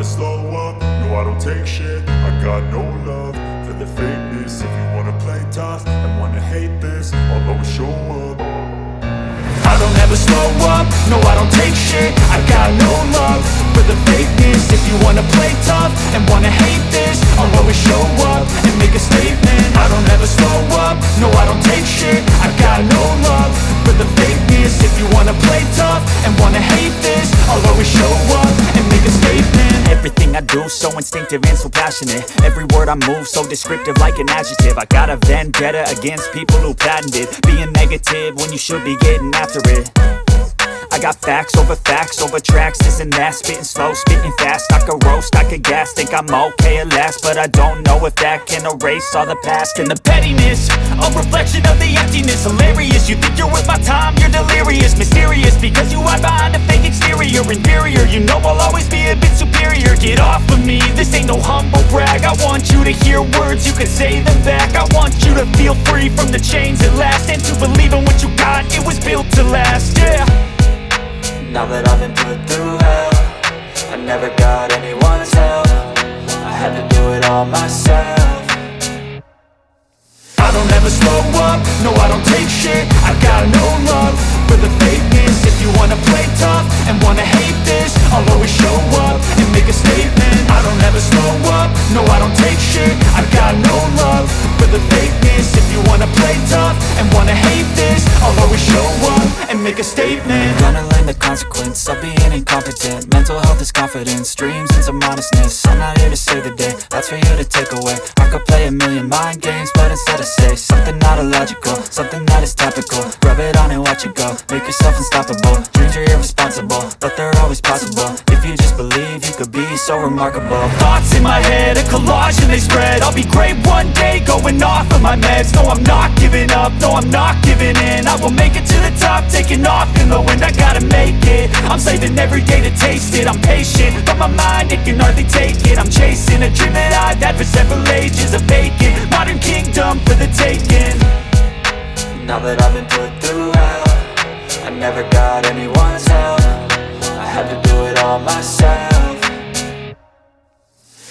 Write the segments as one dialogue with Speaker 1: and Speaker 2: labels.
Speaker 1: slow up, no I don't take shit. I got no love for the fakeness. If you wanna play tough and wanna hate this, I'll always show up. I don't ever slow up, no I don't take shit. I got no love for the fakeness. If you wanna play tough and wanna hate this, I'll always show up and make a statement. I don't ever slow up, no I don't take shit. I got no love for the fakeness. If you wanna play tough and wanna hate this, I'll always show up and make a statement.
Speaker 2: Everything I do so instinctive and so passionate. Every word I move so descriptive like an adjective. I got a vendetta against people who patented being negative when you should be getting after it. I got facts over tracks, this and that. Spitting slow, spitting fast, I could roast, I could gas. Think I'm okay at last, but I don't know if that can erase all the past. And the pettiness, a reflection of the emptiness. Hilarious, you think you're worth my time, you're delirious. Mysterious, because you hide behind a fake exterior. Inferior, you know I'll always be a bit superior. Get off of me, this ain't no humble brag. I want you to hear words, you can say them back. I want you to feel free from the chains at last, and to believe in what you got, it was built to last, yeah.
Speaker 3: Now that I've been put through hell, I never got anyone's help. I had to do it all myself.
Speaker 1: I don't ever slow up, no I don't take shit. I got no love for the fakeness. If you wanna play tough and wanna hate this, I'll always show up and make a statement. I don't ever slow up, no I don't take shit. I got no love for the fakeness. If you wanna play tough and wanna hate this, I'll always show up and make a statement.
Speaker 3: Gonna learn the consequence of being incompetent. Mental health is confidence, dreams and some modestness. I'm not here to save the day, that's for you to take away. I could play a million mind games, but instead I say something not illogical, something that is topical. Rub it on and watch it go, make yourself unstoppable. Dreams are irresponsible, but they're always possible. If you just believe, you could be so remarkable.
Speaker 2: Thoughts in my head, a collage and they spread. I'll be great one day, going off of my meds. No, I'm not giving up, no, I'm not giving in. I will make it to the top, taking off in the wind. I gotta make it, I'm saving every day to taste it. I'm patient, but my mind, it can hardly take it. I'm chasing a dream that I've had for several ages. A vacant, modern kingdom for the taking.
Speaker 3: Now that I've been put through hell, I never got anyone's help. I had to do it all myself.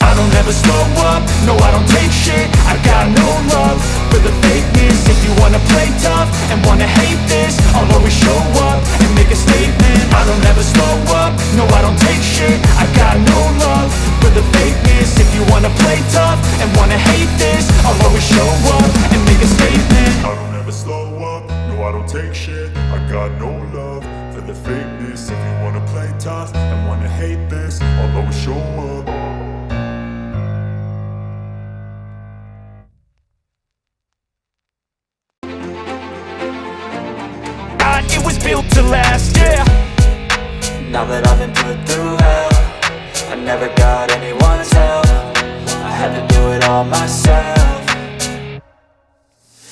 Speaker 1: I don't ever slow up, no I don't take shit. I got no love for the fakeness. If you wanna play tough and wanna hate this, I'll always show up and make a statement. I don't ever slow up, no I don't take shit. I got no love for the fakeness. If you wanna play tough and wanna hate this, I'll always show up and make a statement. I don't ever slow up, no I don't take shit. I got no love for the fakeness. If you wanna play tough and wanna hate this, I'll always show up.
Speaker 2: It was built to last, yeah.
Speaker 3: Now that I've been put through hell, I never got anyone's help. I had to do it all myself.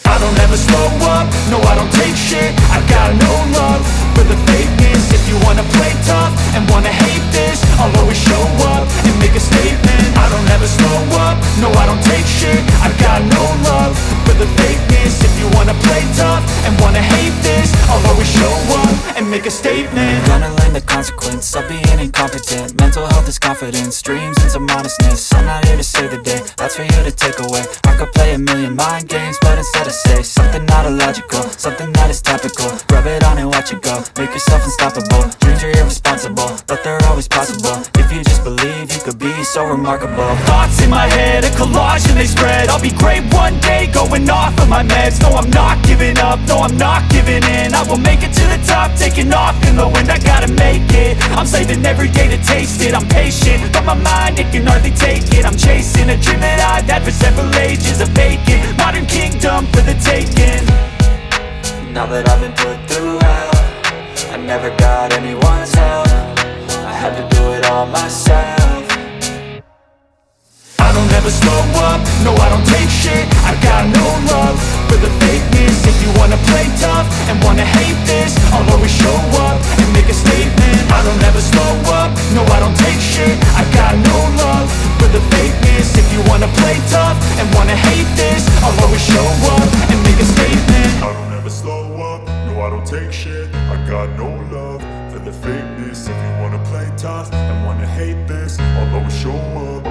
Speaker 1: I don't ever slow up, no I don't take shit. I got no love for the fakeness. If you wanna play tough and wanna hate this, I'll always show up and make a statement. I don't ever slow up, no I don't take shit. I got no love for the fakeness. If you wanna play tough and wanna hate this, I'll always show up and make a statement.
Speaker 3: Gonna learn the consequence of being incompetent. Mental health is confidence, dreams and some modestness. I'm not here to save the day, that's for you to take away. I could play a million mind games, but instead I say something not illogical, something that is topical. Rub it on and watch it go, make yourself unstoppable. Dreams are irresponsible, but they're always possible. If you just believe, you could be so remarkable.
Speaker 2: Thoughts in my head, a collage and they spread. I'll be great one day, going off of my meds. No, I'm not giving up, no, I'm not giving in. I will make it to the top, taking off in the wind. I gotta make it, I'm saving every day to taste it. I'm patient, but my mind, it can hardly take it. I'm chasing a dream that I've had for several ages. A vacant, modern kingdom for the taking.
Speaker 3: Now that I've been put through hell, I never got anyone's help. I had to do it all myself.
Speaker 1: I don't ever slow up, no I don't take shit. I got no love for the fakeness. If you wanna play tough and wanna hate this, I'll always show up and make a statement. I don't ever slow up, no I don't take shit. I got no love for the fakeness. If you wanna play tough and wanna hate this, I'll always show up and make a statement. I don't ever slow up, no I don't take shit. I got no love for the fakeness. If you wanna play tough and wanna hate this, I'll always show up.